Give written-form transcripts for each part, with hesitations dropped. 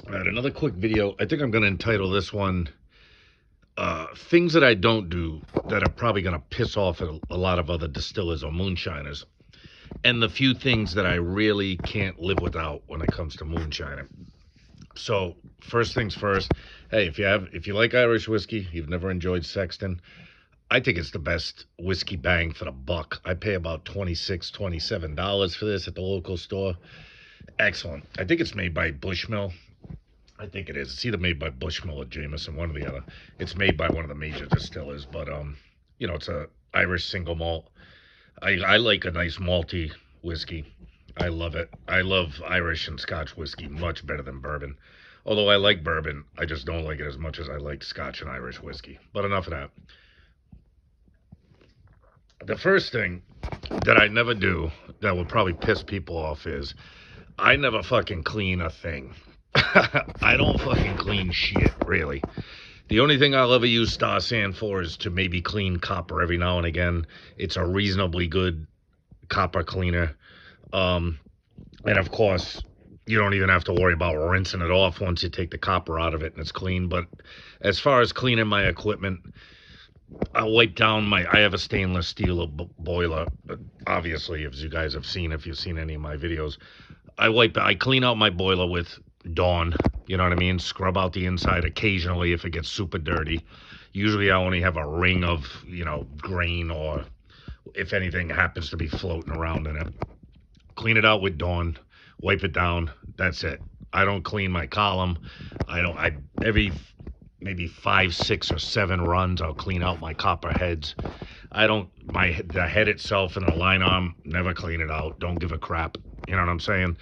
All right, another quick video. I think I'm going to entitle this one Things That I Don't Do That Are Probably Going to Piss Off a lot of other distillers or moonshiners. And the few things that I really can't live without when it comes to moonshining. So, first things first, hey, if you like Irish whiskey, you've never enjoyed Sexton, I think it's the best whiskey bang for the buck. I pay about $26, $27 for this at the local store. Excellent. I think it's made by Bushmill. I think it is. It's either made by Bushmill or Jameson, one or the other. It's made by one of the major distillers, but it's a Irish single malt. I like a nice malty whiskey. I love it. I love Irish and Scotch whiskey much better than bourbon. Although I like bourbon, I just don't like it as much as I like Scotch and Irish whiskey. But enough of that. The first thing that I never do that would probably piss people off is I never fucking clean a thing. I don't fucking clean shit, really. The only thing I'll ever use Star Sand for is to maybe clean copper every now and again. It's a reasonably good copper cleaner. And of course, you don't even have to worry about rinsing it off once you take the copper out of it and it's clean. But as far as cleaning my equipment, I'll wipe down I have a stainless steel boiler. Obviously, as you guys have seen, if you've seen any of my videos, I clean out my boiler with Dawn, you know what I mean? Scrub out the inside occasionally if it gets super dirty. Usually I only have a ring of, grain or if anything happens to be floating around in it. Clean it out with Dawn, wipe it down, that's it. I don't clean my column. Every maybe 5, 6, or 7 runs, I'll clean out my copper heads. The head itself and the line arm, never clean it out. Don't give a crap. You know what I'm saying?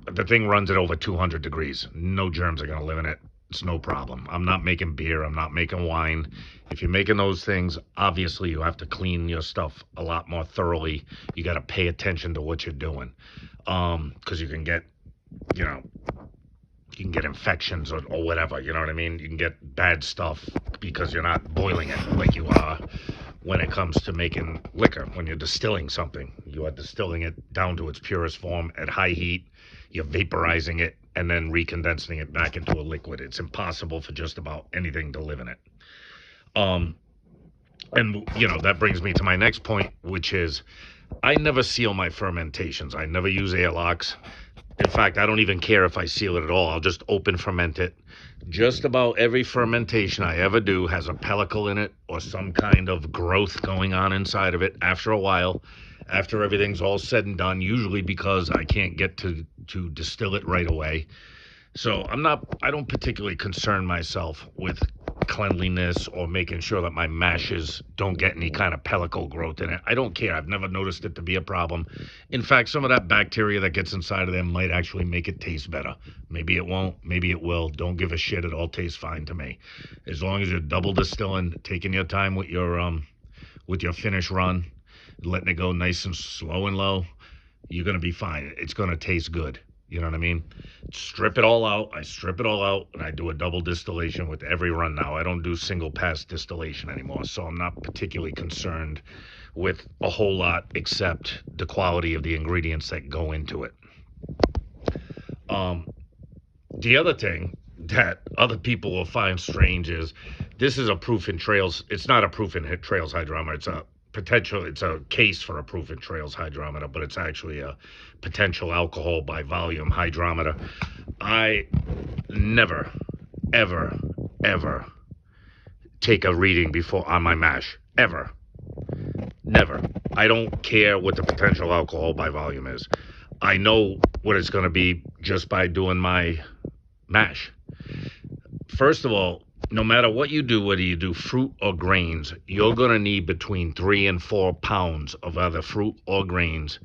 The thing runs at over 200 degrees. No germs are going to live in it. It's no problem. I'm not making beer. I'm not making wine. If you're making those things, obviously you have to clean your stuff a lot more thoroughly. You got to pay attention to what you're doing. Because you can get, infections or whatever. You know what I mean? You can get bad stuff because you're not boiling it like you are when it comes to making liquor. When you're distilling something, you are distilling it down to its purest form at high heat. You're vaporizing it and then recondensing it back into a liquid. It's impossible for just about anything to live in it. That brings me to my next point, which is I never seal my fermentations. I never use airlocks. In fact, I don't even care if I seal it at all. I'll just open ferment it. Just about every fermentation I ever do has a pellicle in it or some kind of growth going on inside of it after a while, after everything's all said and done, usually because I can't get to distill it right away. So I don't particularly concern myself with cleanliness or making sure that my mashes don't get any kind of pellicle growth in it. I don't care. I've never noticed it to be a problem. In fact, some of that bacteria that gets inside of them might actually make it taste better. Maybe it won't. Maybe it will. Don't give a shit. It all tastes fine to me. As long as you're double distilling, taking your time with your finish run, letting it go nice and slow and low, you're going to be fine. It's going to taste good. You know what I mean? Strip it all out. I strip it all out, and I do a double distillation with every run now. I don't do single pass distillation anymore, so I'm not particularly concerned with a whole lot except the quality of the ingredients that go into it. The other thing that other people will find strange is this is a proof in trails. It's not a proof in trails hydrometer. It's a case for a proof in trails hydrometer, but it's actually a potential alcohol by volume hydrometer. I never, ever, ever take a reading before on my mash. Ever. Never. I don't care what the potential alcohol by volume is. I know what it's going to be just by doing my mash. First of all, no matter what you do, whether you do fruit or grains, you're going to need between 3 and 4 pounds of either fruit or grains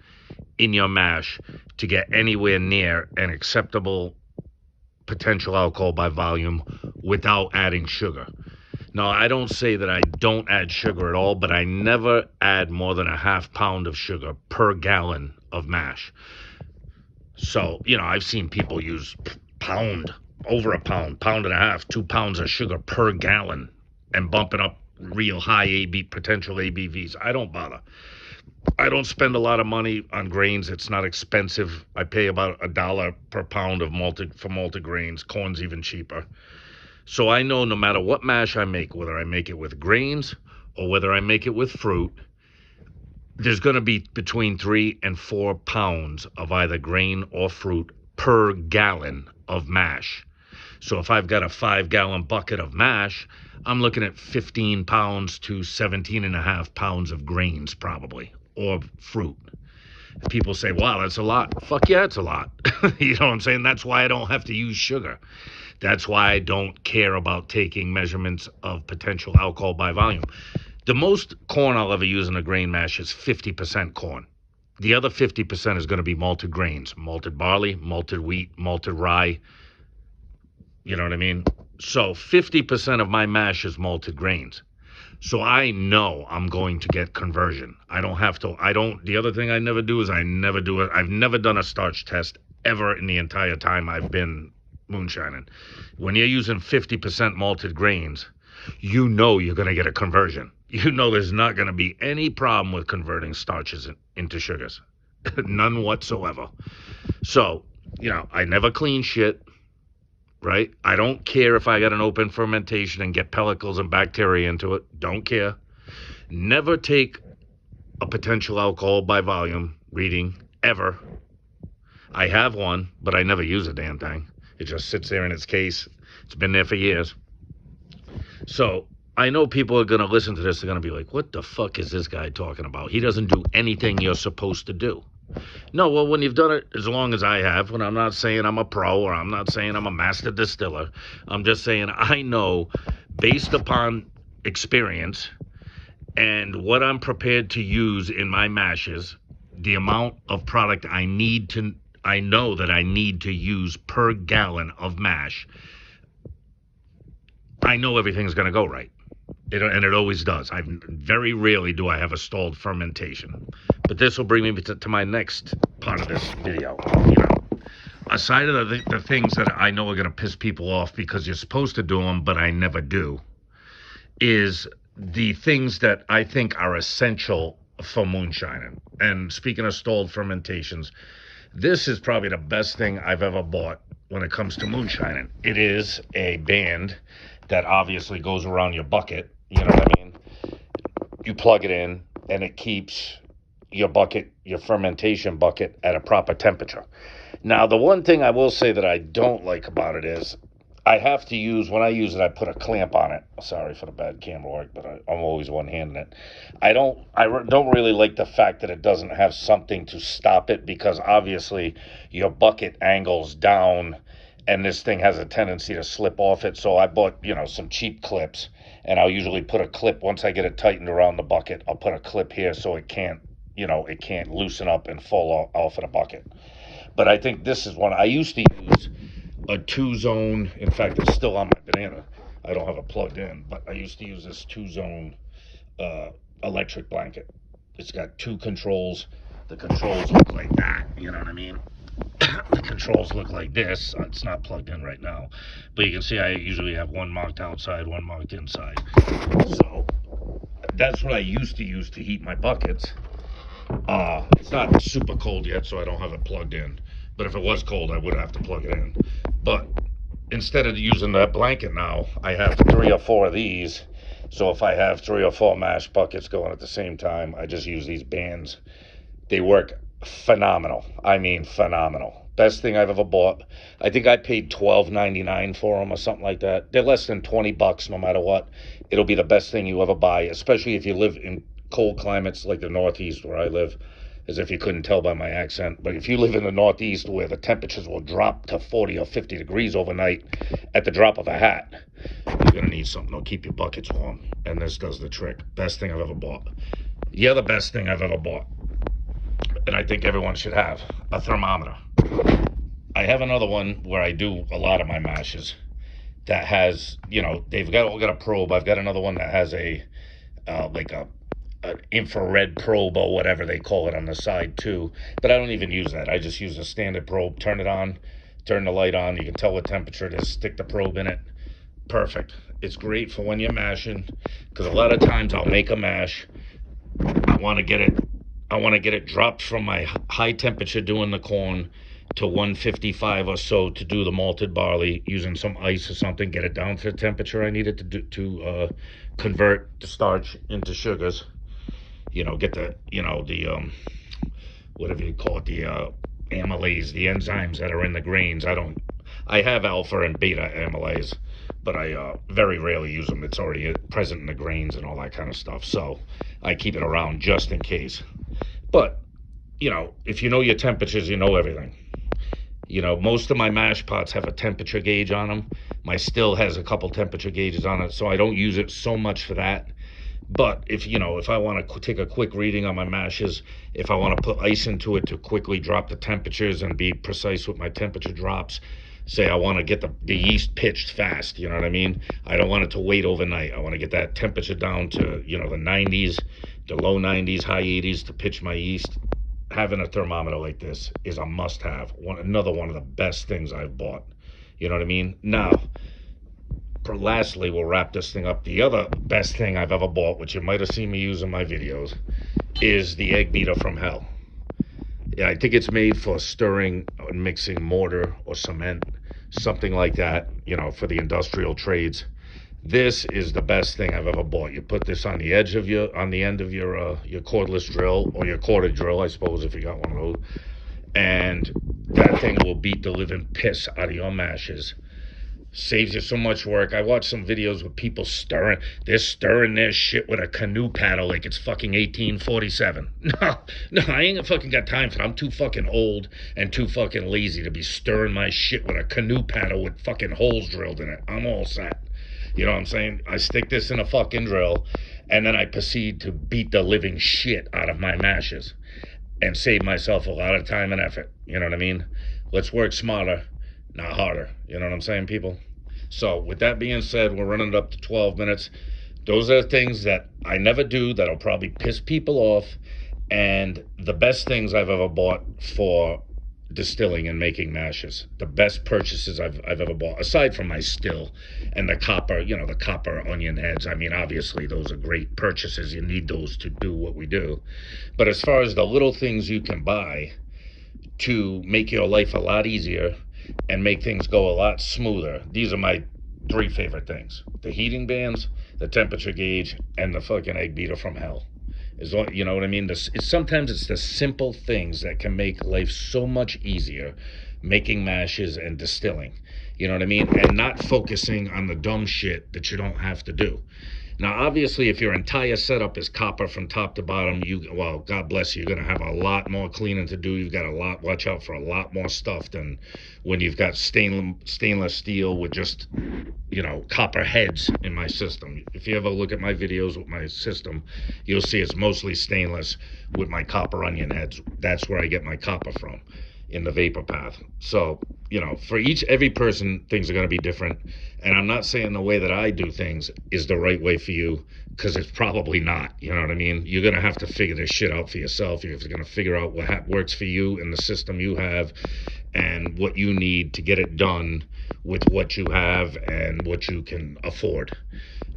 in your mash to get anywhere near an acceptable potential alcohol by volume without adding sugar. Now, I don't say that I don't add sugar at all, but I never add more than a half pound of sugar per gallon of mash. So, I've seen people use over a pound and a half, 2 pounds of sugar per gallon and bumping up real high potential ABVs. I don't bother. I don't spend a lot of money on grains. It's not expensive. I pay about $1 per pound of malted grains. Corn's even cheaper. So I know no matter what mash I make, whether I make it with grains or whether I make it with fruit, there's going to be between 3 and 4 pounds of either grain or fruit per gallon of mash. So if I've got a 5 gallon bucket of mash, I'm looking at 15 pounds to 17 and a half pounds of grains probably, or fruit. People say, wow, that's a lot. Fuck yeah, it's a lot. You know what I'm saying? That's why I don't have to use sugar. That's why I don't care about taking measurements of potential alcohol by volume. The most corn I'll ever use in a grain mash is 50% corn. The other 50% is going to be malted grains, malted barley, malted wheat, malted rye. You know what I mean? So 50% of my mash is malted grains. So I know I'm going to get conversion. I don't have to, the other thing I never do is I've never done a starch test ever in the entire time I've been moonshining. When you're using 50% malted grains, you know you're going to get a conversion. You know there's not going to be any problem with converting starches into sugars. None whatsoever. So, I never clean shit. Right? I don't care if I got an open fermentation and get pellicles and bacteria into it. Don't care. Never take a potential alcohol by volume reading, ever. I have one, but I never use a damn thing. It just sits there in its case. It's been there for years. So I know people are going to listen to this. They're going to be like, what the fuck is this guy talking about? He doesn't do anything you're supposed to do. No, well, when you've done it as long as I have, when I'm not saying I'm a pro or I'm not saying I'm a master distiller, I'm just saying I know based upon experience and what I'm prepared to use in my mashes, the amount of product I know that I need to use per gallon of mash. I know everything's going to go right. And it always does. Very rarely do I have a stalled fermentation. But this will bring me to my next part of this video. Aside of the things that I know are going to piss people off because you're supposed to do them, but I never do, is the things that I think are essential for moonshining. And speaking of stalled fermentations, this is probably the best thing I've ever bought when it comes to moonshining. It is a band that obviously goes around your bucket. You know what I mean? You plug it in and it keeps your fermentation bucket at a proper temperature. Now, the one thing I will say that I don't like about it is when I use it, I put a clamp on it. Sorry for the bad camera work, but I'm always one-handing it. I don't really like the fact that it doesn't have something to stop it, because obviously your bucket angles down and this thing has a tendency to slip off it. So I bought, some cheap clips, and I'll usually put a clip once I get it tightened around the bucket. I'll put a clip here so it can't loosen up and fall off of the bucket. But I think this is one I used to use a 2-zone. In fact, it's still on my banana. I don't have it plugged in, but I used to use this 2-zone electric blanket. It's got 2 controls. The controls look like that. You know what I mean? The controls look like this. It's not plugged in right now, but you can see I usually have one marked outside, one marked inside. So that's what I used to use to heat my buckets. It's not super cold yet, so I don't have it plugged in. But if it was cold, I would have to plug it in. But instead of using that blanket now, I have 3 or 4 of these. So if I have 3 or 4 mash buckets going at the same time, I just use these bands. They work phenomenal. I mean, phenomenal. Best thing I've ever bought. I think I paid $12.99 for them or something like that. They're less than $20 no matter what. It'll be the best thing you ever buy, especially if you live in cold climates like the Northeast where I live, as if you couldn't tell by my accent. But if you live in the Northeast where the temperatures will drop to 40 or 50 degrees overnight at the drop of a hat, you're going to need something that'll keep your buckets warm. And this does the trick. Best thing I've ever bought. The other best thing I've ever bought, and I think everyone should have, a thermometer. I have another one where I do a lot of my mashes that has, they've all got a probe. I've got another one that has an infrared probe or whatever they call it on the side too. But I don't even use that. I just use a standard probe, turn it on, turn the light on. You can tell what temperature it is, stick the probe in it. Perfect. It's great for when you're mashing, because a lot of times I'll make a mash. I want to get it I want to get it dropped from my high temperature doing the corn to 155 or so to do the malted barley using some ice or something. Get it down to the temperature I need it to do, to convert the starch into sugars. You know, get the the whatever you call it, the amylase, the enzymes that are in the grains. I have alpha and beta amylase, but I very rarely use them. It's already present in the grains and all that kind of stuff. So I keep it around just in case. But, if you know your temperatures, you know everything. Most of my mash pots have a temperature gauge on them. My still has a couple temperature gauges on it, so I don't use it so much for that. But if I want to take a quick reading on my mashes, if I want to put ice into it to quickly drop the temperatures and be precise with my temperature drops, say I want to get the yeast pitched fast, you know what I mean? I don't want it to wait overnight. I want to get that temperature down to, the 90s, the low 90s, high 80s to pitch my yeast. Having a thermometer like this is a must-have. Another one of the best things I've bought. You know what I mean? Now, lastly, we'll wrap this thing up. The other best thing I've ever bought, which you might have seen me use in my videos, is the egg beater from hell. Yeah, I think it's made for stirring and mixing mortar or cement, something like that, for the industrial trades. This is the best thing I've ever bought. You put this on the end of your cordless drill, or your corded drill, I suppose, if you got one of those, and that thing will beat the living piss out of your mashes. Saves you so much work. I watched some videos with people stirring. They're stirring their shit with a canoe paddle like it's fucking 1847. No, I ain't fucking got time for that. I'm too fucking old and too fucking lazy to be stirring my shit with a canoe paddle with fucking holes drilled in it. I'm all set. You know what I'm saying? I stick this in a fucking drill, and then I proceed to beat the living shit out of my mashes and save myself a lot of time and effort. You know what I mean? Let's work smarter, not harder. You know what I'm saying, people? So with that being said, we're running it up to 12 minutes. Those are things that I never do that'll probably piss people off, and the best things I've ever bought for distilling and making mashes. The best purchases I've ever bought, aside from my still and the copper, the copper onion heads. I mean, obviously those are great purchases. You need those to do what we do. But as far as the little things you can buy to make your life a lot easier and make things go a lot smoother, these are my 3 favorite things: the heating bands, the temperature gauge, and the fucking egg beater from hell. You know what I mean? Sometimes it's the simple things that can make life so much easier, making mashes and distilling. You know what I mean? And not focusing on the dumb shit that you don't have to do. Now, obviously, if your entire setup is copper from top to bottom, God bless you, you're going to have a lot more cleaning to do. You've got watch out for a lot more stuff than when you've got stainless steel with just, copper heads in my system. If you ever look at my videos with my system, you'll see it's mostly stainless with my copper onion heads. That's where I get my copper from, in the vapor path. So, for every person, things are going to be different. And I'm not saying the way that I do things is the right way for you, because it's probably not. You know what I mean? You're going to have to figure this shit out for yourself. You're going to figure out what works for you and the system you have and what you need to get it done with what you have and what you can afford.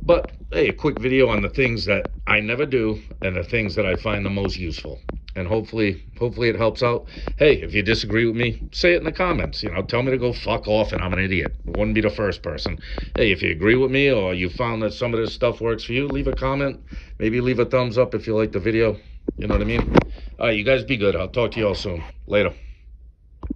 But, hey, a quick video on the things that I never do and the things that I find the most useful. And hopefully it helps out. Hey, if you disagree with me, say it in the comments. Tell me to go fuck off and I'm an idiot. Wouldn't be the first person. Hey, if you agree with me or you found that some of this stuff works for you, leave a comment. Maybe leave a thumbs up if you like the video. You know what I mean? All right, you guys be good. I'll talk to you all soon. Later.